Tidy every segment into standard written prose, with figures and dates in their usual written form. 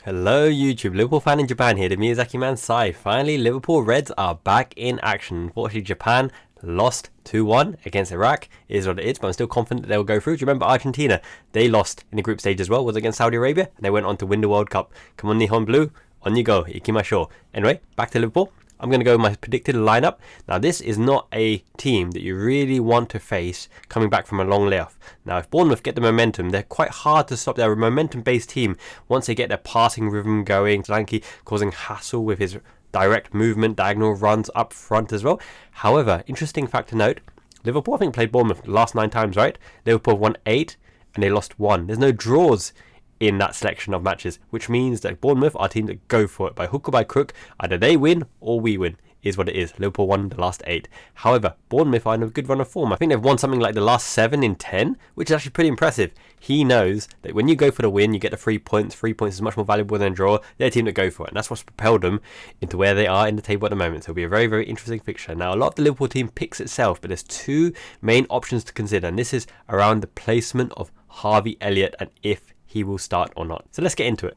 Hello YouTube, Liverpool fan in Japan here, the Miyazaki man Sai. Finally, Liverpool Reds are back in action. Unfortunately, Japan lost 2-1 against Iraq. It is what it is, but I'm still confident they'll go through. Do you remember Argentina? They lost in the group stage as well, was against Saudi Arabia, and they went on to win the World Cup. Come on Nihon Blue, on you go, ikimashou. Anyway, back to Liverpool. I'm going to go with my predicted lineup. Now, this is not a team that you really want to face coming back from a long layoff. Now, if Bournemouth get the momentum, they're quite hard to stop. They're a momentum-based team. Once they get their passing rhythm going, Solanke causing hassle with his direct movement, diagonal runs up front as well. However, interesting fact to note, Liverpool, I think, played Bournemouth the last 9 times, right? Liverpool won 8 and they lost 1. There's no draws in that selection of matches, which means that Bournemouth are a team that go for it by hook or by crook. Either they win or we win, is what it is. Liverpool won the last 8. However, Bournemouth are in a good run of form. I think they've won something like the last 7 in 10, which is actually pretty impressive. He knows that when you go for the win, you get the 3 points. 3 points is much more valuable than a draw. They're a team that go for it, and that's what's propelled them into where they are in the table at the moment. So it'll be a very, very interesting fixture. Now, a lot of the Liverpool team picks itself, but there's 2 main options to consider, and this is around the placement of Harvey Elliott and if he will start or not. So let's get into it.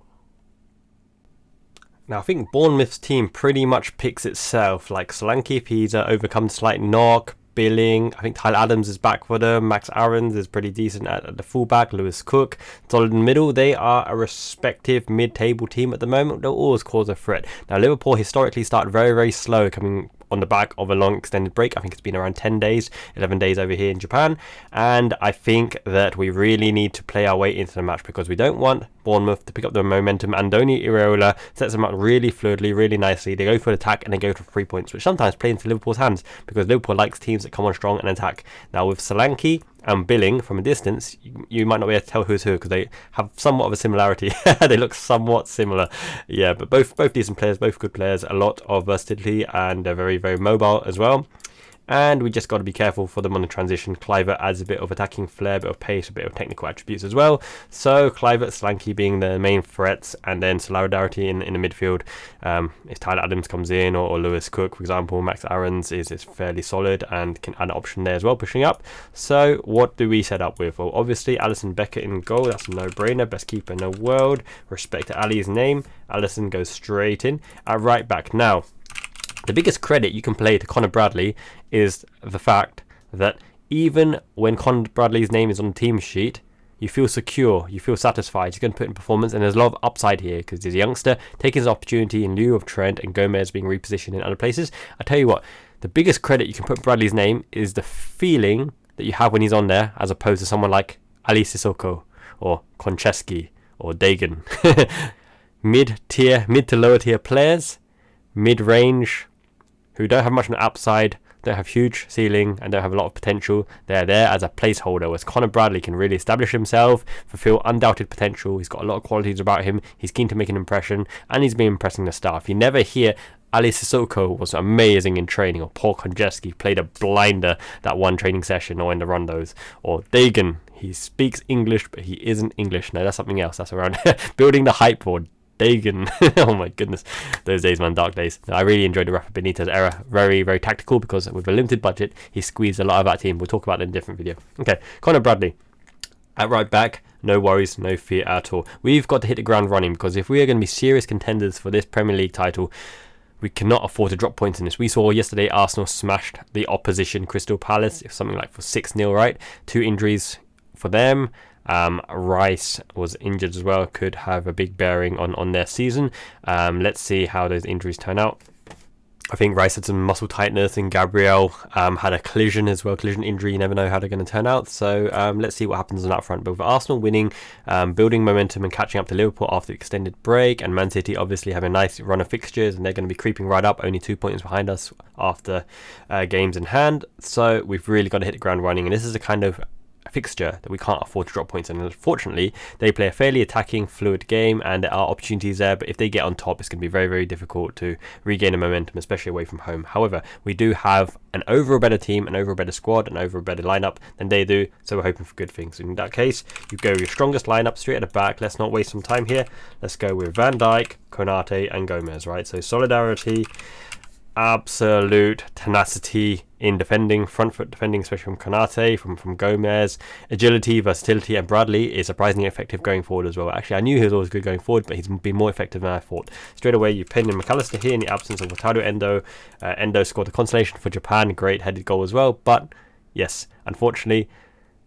Now, I think Bournemouth's team pretty much picks itself. Like Solanke, if he's overcome slight knock. Billing, I think Tyler Adams is back for them. Max Aarons is pretty decent at the fullback. Lewis Cook, solid in the middle. They are a respective mid-table team at the moment. They'll always cause a threat. Now, Liverpool historically started very, very slow coming on the back of a long extended break. I think it's been around 10 days, 11 days over here in Japan. And I think that we really need to play our way into the match because we don't want Bournemouth to pick up the momentum. Andoni Iraola sets them up really fluidly, really nicely. They go for the attack and they go for 3 points, which sometimes play into Liverpool's hands because Liverpool likes teams that come on strong and attack. Now with Solanke and Billing from a distance, you might not be able to tell who's who because they have somewhat of a similarity. They look somewhat similar. Yeah, but both decent players, both good players, a lot of versatility, and they're very, very mobile as well. And we just got to be careful for them on the transition. Kluivert adds a bit of attacking flair, a bit of pace, a bit of technical attributes as well. So Kluivert, Solanke being the main threats, and then solidarity in the midfield. If Tyler Adams comes in or Lewis Cook, for example, Max Aarons is fairly solid and can add an option there as well, pushing up. So what do we set up with? Well, obviously Alisson Becker in goal. That's a no-brainer. Best keeper in the world. Respect to Ali's name. Alisson goes straight in at right back. Now, the biggest credit you can play to Conor Bradley is the fact that even when Conor Bradley's name is on the team sheet, you feel secure, you feel satisfied. He's going to put in performance, and there's a lot of upside here because he's a youngster taking his opportunity in lieu of Trent and Gomez being repositioned in other places. I tell you what, the biggest credit you can put Bradley's name is the feeling that you have when he's on there, as opposed to someone like Ali Sissoko or Konchesky or Dagan. Mid to lower tier players, mid-range, who don't have much on the upside, don't have huge ceiling, and don't have a lot of potential. They're there as a placeholder, whereas Conor Bradley can really establish himself, fulfill undoubted potential. He's got a lot of qualities about him. He's keen to make an impression, and he's been impressing the staff. You never hear Ali Sissoko was amazing in training, or Paul Konchesky played a blinder that one training session or in the rondos, or Dagan, he speaks English, but he isn't English. No, that's something else. That's around building the hype board. Dagan. Oh my goodness, those days, man, dark days. I really enjoyed the Rafa Benitez era. Very, very tactical because with a limited budget, he squeezed a lot of that team. We'll talk about that in a different video. Okay, Conor Bradley at right back. No worries, no fear at all. We've got to hit the ground running because if we are going to be serious contenders for this Premier League title, we cannot afford to drop points in this. We saw yesterday Arsenal smashed the opposition Crystal Palace, something like for 6-0, right? 2 injuries for them. Rice was injured as well, could have a big bearing on their season. Let's see how those injuries turn out. I think Rice had some muscle tightness, and Gabriel had a collision as well, collision injury. You never know how they're going to turn out. So let's see what happens on that front. But with Arsenal winning, building momentum and catching up to Liverpool after the extended break, and Man City obviously having a nice run of fixtures, and they're going to be creeping right up, only 2 points behind us after games in hand. So we've really got to hit the ground running, and this is a kind of fixture that we can't afford to drop points in. And unfortunately, they play a fairly attacking, fluid game, and there are opportunities there, but if they get on top, it's going to be very, very difficult to regain the momentum, especially away from home. However, we do have an overall better team, an overall better squad, an overall better lineup than they do, so we're hoping for good things. In that case, you go with your strongest lineup straight at the back. Let's not waste some time here. Let's go with Van Dijk, Konate, and Gomez, right? So solidarity, absolute tenacity in defending, front foot defending, especially from Konate, from Gomez. Agility, versatility, and Bradley is surprisingly effective going forward as well. Actually, I knew he was always good going forward, but he's been more effective than I thought. Straight away, you pin in McAllister here in the absence of Wataru Endo. Endo scored the consolation for Japan, great headed goal as well. But yes, unfortunately,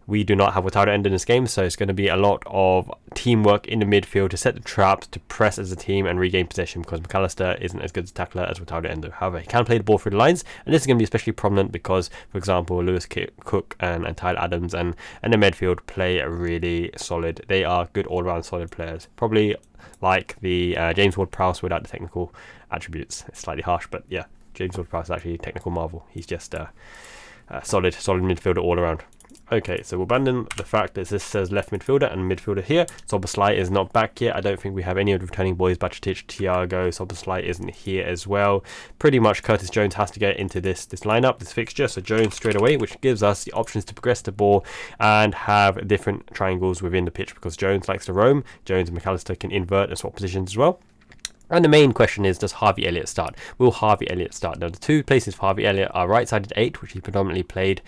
we do not have Wataru Endo in this game, so it's going to be a lot of teamwork in the midfield to set the traps, to press as a team and regain possession, because McAllister isn't as good a tackler as Wataru Endo. However, he can play the ball through the lines, and this is going to be especially prominent because, for example, Lewis Cook and Tyler Adams and the midfield play really solid. They are good all-round solid players. Probably like the James Ward-Prowse without the technical attributes. It's slightly harsh, but yeah, James Ward-Prowse is actually a technical marvel. He's just a solid midfielder all around. Okay, so we'll abandon the fact that this says left midfielder and midfielder here. Szoboszlai is not back yet. I don't think we have any of the returning boys. Bajcetic, Thiago, Szoboszlai isn't here as well. Pretty much Curtis Jones has to get into this lineup, this fixture. So Jones straight away, which gives us the options to progress the ball and have different triangles within the pitch, because Jones likes to roam. Jones and McAllister can invert and swap positions as well. And the main question is, does Harvey Elliott start? Will Harvey Elliott start? Now, the two places for Harvey Elliott are right-sided 8, which he predominantly played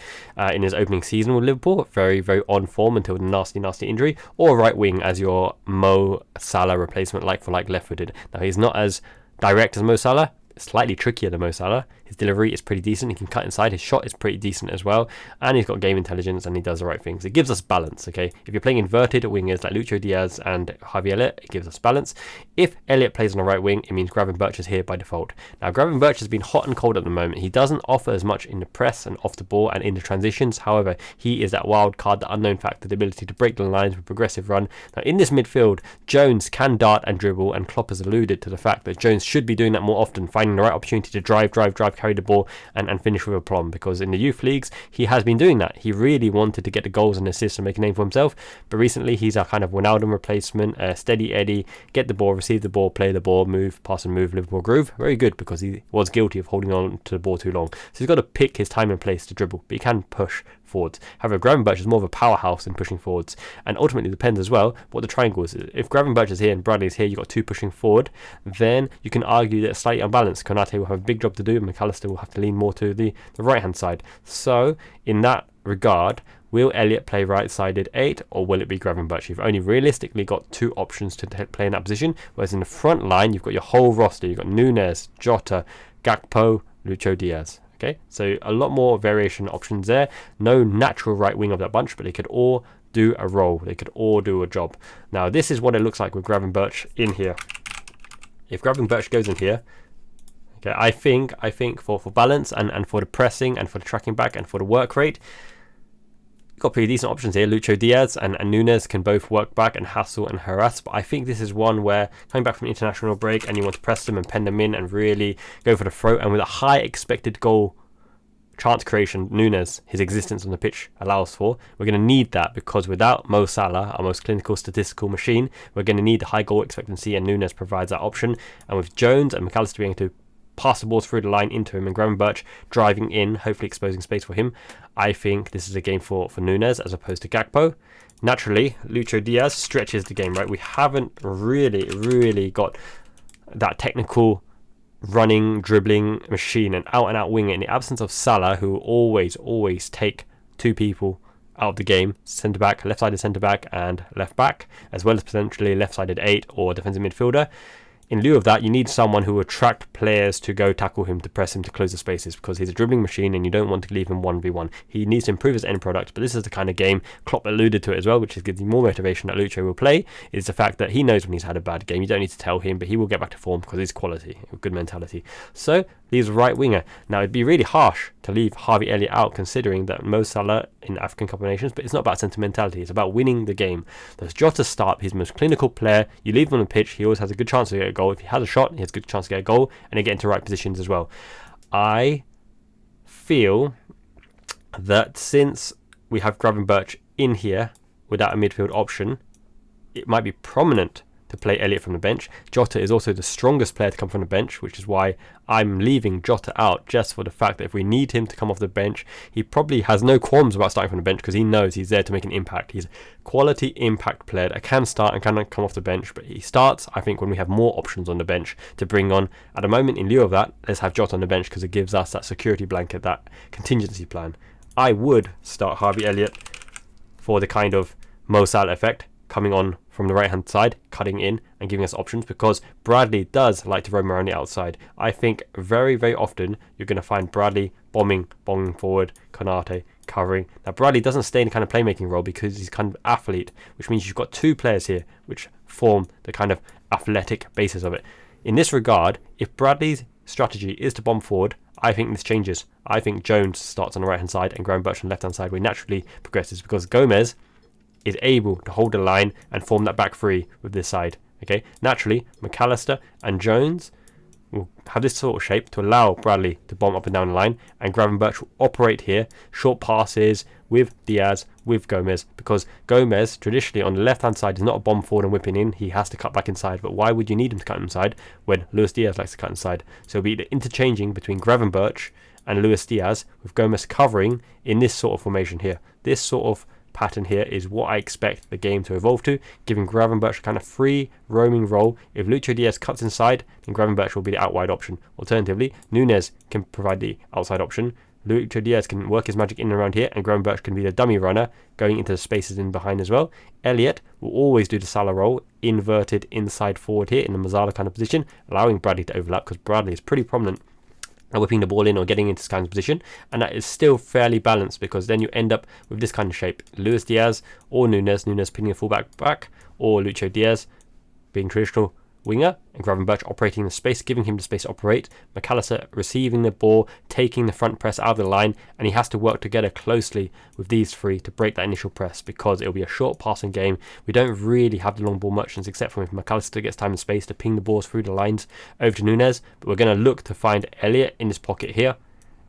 in his opening season with Liverpool, very, very on form until the nasty injury, or right wing as your Mo Salah replacement, like-for-like left-footed. Now, he's not as direct as Mo Salah, slightly trickier than Mo Salah. His delivery is pretty decent. He can cut inside. His shot is pretty decent as well. And he's got game intelligence and he does the right things. It gives us balance, okay? If you're playing inverted wingers like Lucho Diaz and Harvey Elliott, it gives us balance. If Elliott plays on the right wing, it means Gravenberch is here by default. Now, Gravenberch has been hot and cold at the moment. He doesn't offer as much in the press and off the ball and in the transitions. However, he is that wild card, the unknown factor, the ability to break the lines with progressive run. Now, in this midfield, Jones can dart and dribble, and Klopp has alluded to the fact that Jones should be doing that more often, finding the right opportunity to drive, carry the ball and finish with aplomb, because in the youth leagues he has been doing that. He really wanted to get the goals and assists and make a name for himself, but recently he's a kind of Wijnaldum replacement, steady Eddie, get the ball, receive the ball, play the ball, move, pass and move, Liverpool groove. Very good, because he was guilty of holding on to the ball too long. So he's got to pick his time and place to dribble, but he can push forwards. However, Gravenberch is more of a powerhouse in pushing forwards, and ultimately depends as well what the triangle is. If Gravenberch is here and Bradley is here, you've got two pushing forward, then you can argue that it's slightly unbalanced. Konate will have a big job to do, and McAllister will have to lean more to the right hand side. So in that regard, will Elliott play right-sided 8, or will it be Gravenberch? You've only realistically got two options to play in that position, whereas in the front line you've got your whole roster. You've got Nunez, Jota, Gakpo, Lucho Diaz. Okay, so a lot more variation options there. No natural right wing of that bunch, but they could all do a role. They could all do a job. Now, this is what it looks like with Gravenberch in here. If Gravenberch goes in here, okay, I think for balance and for the pressing and for the tracking back and for the work rate, got pretty decent options here. Lucho Diaz and Nunez can both work back and hassle and harass, but I think this is one where coming back from an international break and you want to press them and pen them in and really go for the throat, and with a high expected goal chance creation Nunez, his existence on the pitch allows for, we're going to need that, because without Mo Salah, our most clinical statistical machine, we're going to need the high goal expectancy, and Nunez provides that option. And with Jones and McAllister being able to pass the ball through the line into him and Gravenberch driving in, hopefully exposing space for him, I think this is a game for Nunez as opposed to Gakpo. Naturally, Lucho Diaz stretches the game, right? We haven't really got that technical running, dribbling machine and out winger in the absence of Salah, who will always take two people out of the game, centre back, left-sided centre back and left back, as well as potentially left-sided 8 or defensive midfielder. In lieu of that, you need someone who will attract players to go tackle him, to press him, to close the spaces, because he's a dribbling machine and you don't want to leave him 1v1. He needs to improve his end product, but this is the kind of game, Klopp alluded to it as well, which gives you more motivation that Lucho will play, is the fact that he knows when he's had a bad game. You don't need to tell him, but he will get back to form because he's quality, good mentality. So, leaves a right winger. Now, it'd be really harsh to leave Harvey Elliott out, considering that Mo Salah in African Cup of Nations, but it's not about sentimentality, it's about winning the game. Does Jota start? He's the most clinical player. You leave him on the pitch, he always has a good chance to get a goal. If he has a shot, he has a good chance to get a goal, and they get into right positions as well. I feel that since we have Gravenberch in here without a midfield option, it might be prominent to play Elliott from the bench. Jota is also the strongest player to come from the bench, which is why I'm leaving Jota out, just for the fact that if we need him to come off the bench, he probably has no qualms about starting from the bench because he knows he's there to make an impact. He's a quality impact player that can start and can come off the bench, but he starts, I think, when we have more options on the bench to bring on. At the moment, in lieu of that, let's have Jota on the bench because it gives us that security blanket, that contingency plan. I would start Harvey Elliott for the kind of Mo Salah effect, coming on from the right hand side, cutting in and giving us options, because Bradley does like to roam around the outside. I think very, very often you're going to find Bradley bombing forward, Konate covering. Now Bradley doesn't stay in the kind of playmaking role because he's kind of athlete, which means you've got two players here which form the kind of athletic basis of it. In this regard, if Bradley's strategy is to bomb forward, I think this changes. I think Jones starts on the right hand side and Graham Birch on the left hand side, where he naturally progresses, because Gomez is able to hold the line and form that back three with this side. Okay, naturally McAllister and Jones will have this sort of shape to allow Bradley to bomb up and down the line, and Graham Birch will operate here, short passes with Diaz, with Gomez, because Gomez traditionally on the left hand side is not a bomb forward and whipping in, he has to cut back inside. But why would you need him to cut inside when Luis Diaz likes to cut inside? So it'll be the interchanging between Graham Birch and Luis Diaz, with Gomez covering in this sort of formation here. This sort of pattern here is what I expect the game to evolve to, giving Gravenberch a kind of free roaming role. If Lucho Diaz cuts inside, then Gravenberch will be the out wide option. Alternatively, Nunez can provide the outside option. Lucho Diaz can work his magic in and around here, and Gravenberch can be the dummy runner going into the spaces in behind as well. Elliott will always do the Salah role, inverted inside forward here in the Mazzala kind of position, allowing Bradley to overlap, because Bradley is pretty prominent whipping the ball in or getting into this kind of position, and that is still fairly balanced, because then you end up with this kind of shape: Luis Diaz or Nunez pinning a fullback back, or Lucho Diaz being traditional winger and Gravenberch operating the space, giving him the space to operate, McAllister receiving the ball, taking the front press out of the line, and he has to work together closely with these three to break that initial press, because it'll be a short passing game. We don't really have the long ball merchants, except for if McAllister gets time and space to ping the balls through the lines over to Nunez. But we're going to look to find Elliott in his pocket here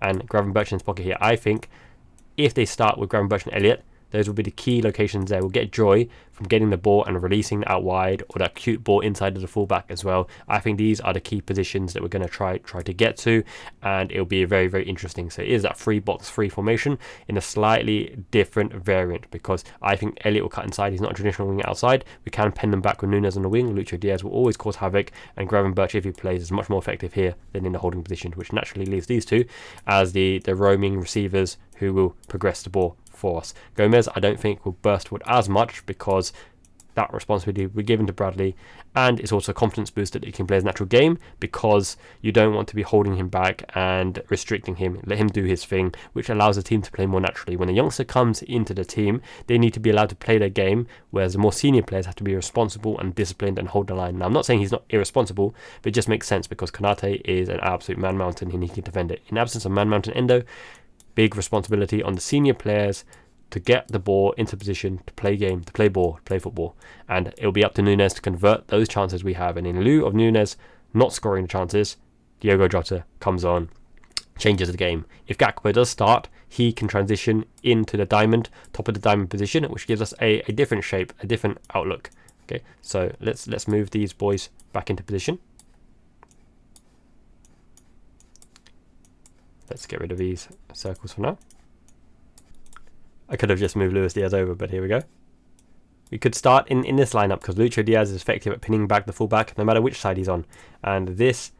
and Gravenberch in his pocket here. I think if they start with Gravenberch and Elliott, those will be the key locations there. We'll get joy from getting the ball and releasing out wide, or that cute ball inside of the fullback as well. I think these are the key positions that we're going to try to get to, and it'll be very, very interesting. So it is that 3-box-3 formation in a slightly different variant, because I think Elliott will cut inside. He's not a traditional wing outside. We can pen them back with Nunez on the wing. Lucho Diaz will always cause havoc, and Gravenberch, if he plays, is much more effective here than in the holding position, which naturally leaves these two as the roaming receivers who will progress the ball for us. Gomez, I don't think, will burst forward as much, because that responsibility will be given to Bradley, and it's also a confidence booster that he can play his natural game, because you don't want to be holding him back and restricting him. Let him do his thing, which allows the team to play more naturally. When a youngster comes into the team, they need to be allowed to play their game, whereas the more senior players have to be responsible and disciplined and hold the line. Now, I'm not saying he's not irresponsible, but it just makes sense, because Konate is an absolute man mountain and he can defend it. In absence of man mountain Endo, big responsibility on the senior players to get the ball into position, to play game, to play ball, to play football. And it'll be up to Nunez to convert those chances we have. And in lieu of Nunez not scoring the chances, Diogo Jota comes on, changes the game. If Gakpo does start, he can transition into the diamond, top of the diamond position, which gives us a different shape, a different outlook. Okay, so let's move these boys back into position. Let's get rid of these circles for now. I could have just moved Luis Diaz over, but here we go. We could start in this lineup, because Lucho Diaz is effective at pinning back the fullback no matter which side he's on. And this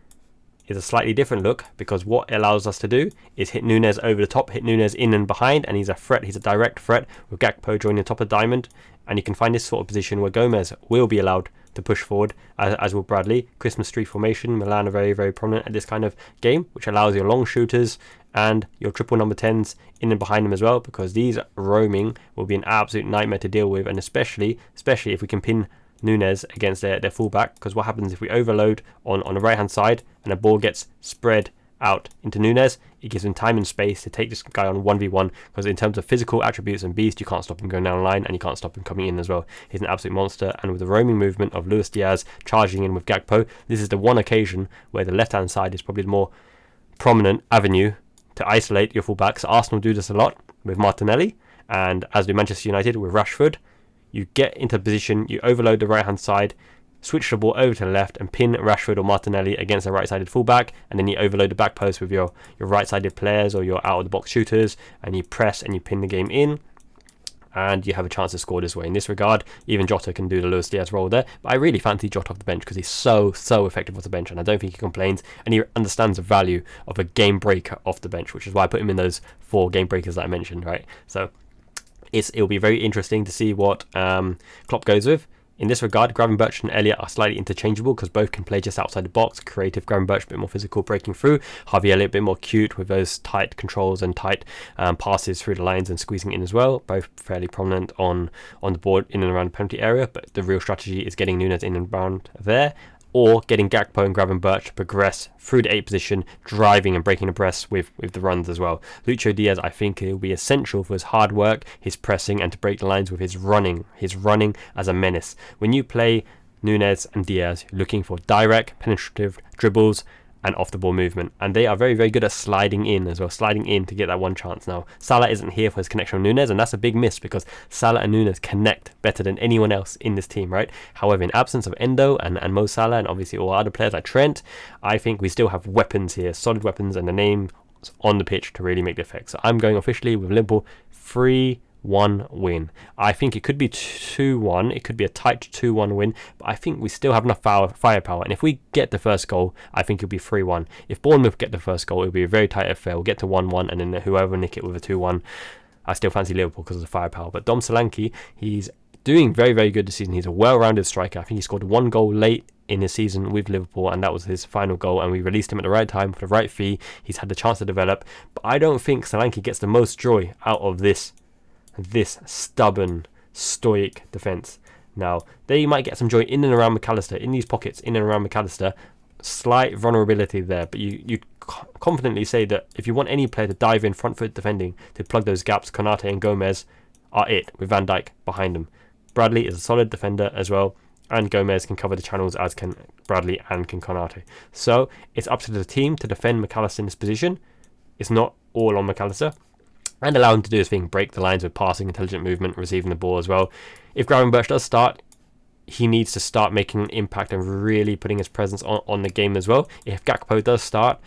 is a slightly different look, because what it allows us to do is hit Nunez over the top, hit Nunez in and behind, and he's a threat. He's a direct threat with Gakpo joining the top of the diamond. And you can find this sort of position where Gomez will be allowed to push forward, as will Bradley. Christmas tree formation, Milan are very, very prominent at this kind of game, which allows your long shooters and your triple number 10s in and behind them as well, because these roaming will be an absolute nightmare to deal with, and especially if we can pin Nunez against their fullback, because what happens if we overload on the right hand side and the ball gets spread out into Nunez, it gives him time and space to take this guy on 1v1, because in terms of physical attributes and beast, you can't stop him going down the line, and you can't stop him coming in as well. He's an absolute monster, and with the roaming movement of Luis Diaz charging in with Gakpo, this is the one occasion where the left hand side is probably the more prominent avenue to isolate your fullbacks. Arsenal do this a lot with Martinelli, and as do Manchester United with Rashford. You get into position, you overload the right hand side, switch the ball over to the left and pin Rashford or Martinelli against a right-sided fullback, and then you overload the back post with your right-sided players or your out-of-the-box shooters, and you press and you pin the game in, and you have a chance to score this way. In this regard, even Jota can do the Luis Diaz role there, but I really fancy Jota off the bench because he's so effective off the bench, and I don't think he complains, and he understands the value of a game breaker off the bench, which is why I put him in those 4 game breakers that I mentioned, right? So it'll be very interesting to see what Klopp goes with. In this regard, Gravenberch and Elliott are slightly interchangeable because both can play just outside the box. Creative Gravenberch, a bit more physical, breaking through. Harvey Elliott, a bit more cute with those tight controls and tight passes through the lines and squeezing in as well. Both fairly prominent on the board in and around the penalty area, but the real strategy is getting Nunez in and around there, or getting Gakpo and Gravenberch to progress through the 8 position, driving and breaking the press with the runs as well. Lucho Diaz, I think it will be essential for his hard work, his pressing, and to break the lines with his running as a menace. When you play Nunez and Diaz, you're looking for direct, penetrative dribbles and off the ball movement, and they are very good at sliding in as well, sliding in to get that one chance. Now Salah isn't here for his connection with Nunez, and that's a big miss because Salah and Nunez connect better than anyone else in this team, right? However, in absence of Endo and Mo Salah and obviously all other players like Trent, I think we still have weapons here, solid weapons, and the name on the pitch to really make the effect. So I'm going officially with Liverpool 3-1 win. I think it could be 2-1. It could be a tight 2-1 win, but I think we still have enough firepower. And if we get the first goal, I think it'll be 3-1. If Bournemouth get the first goal, it'll be a very tight affair. We'll get to 1-1, and then whoever nick it with a 2-1. I still fancy Liverpool because of the firepower. But Dom Solanke, he's doing very good this season. He's a well-rounded striker. I think he scored 1 goal late in his season with Liverpool, and that was his final goal, and we released him at the right time for the right fee. He's had the chance to develop, but I don't think Solanke gets the most joy out of this stubborn, stoic defence. Now, they might get some joy in and around McAllister, in these pockets, in and around McAllister. Slight vulnerability there, but you confidently say that if you want any player to dive in front foot defending to plug those gaps, Konate and Gomez are it, with Van Dijk behind them. Bradley is a solid defender as well, and Gomez can cover the channels as can Bradley and can Konate. So it's up to the team to defend McAllister in this position. It's not all on McAllister, and allow him to do his thing, break the lines with passing, intelligent movement, receiving the ball as well. If Gravenberch does start, he needs to start making an impact and really putting his presence on the game as well. If Gakpo does start,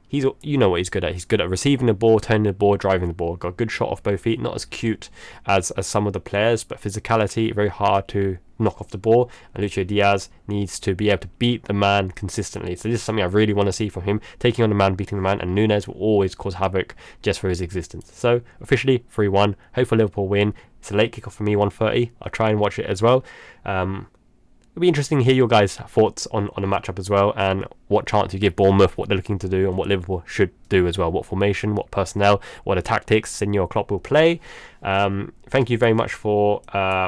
you know what he's good at. He's good at receiving the ball, turning the ball, driving the ball. Got a good shot off both feet. Not as cute as some of the players, but physicality, very hard to knock off the ball. And Lucho Diaz needs to be able to beat the man consistently. So this is something I really want to see from him. Taking on the man, beating the man, and Nunez will always cause havoc just for his existence. So officially 3-1. Hope for Liverpool win. It's a late kickoff for me, 1:30. I'll try and watch it as well. It'll be interesting to hear your guys' thoughts on the matchup as well, and what chance you give Bournemouth, what they're looking to do, and what Liverpool should do as well. What formation, what personnel, what the tactics Senor Klopp will play. Thank you very much for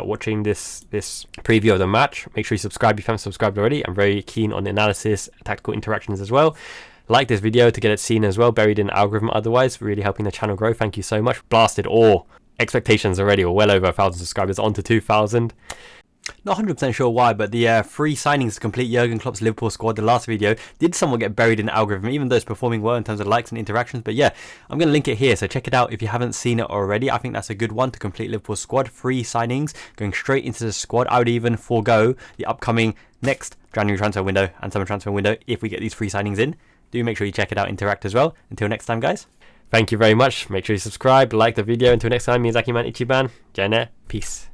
watching this preview of the match. Make sure you subscribe if you haven't subscribed already. I'm very keen on the analysis, tactical interactions as well. Like this video to get it seen as well, buried in the algorithm otherwise, really helping the channel grow. Thank you so much. Blasted all expectations already. We're well over 1,000 subscribers, on to 2,000. Not 100% sure why, but the 3 signings to complete Jurgen Klopp's Liverpool squad, the last video, did somewhat get buried in the algorithm, even though it's performing well in terms of likes and interactions. But yeah, I'm going to link it here, so check it out if you haven't seen it already. I think that's a good one to complete Liverpool's squad. 3 signings going straight into the squad. I would even forego the upcoming next January transfer window and summer transfer window if we get these 3 signings in. Do make sure you check it out, interact as well. Until next time, guys. Thank you very much. Make sure you subscribe, like the video. Until next time, Miyazaki-man, Ichiban, Jane, peace.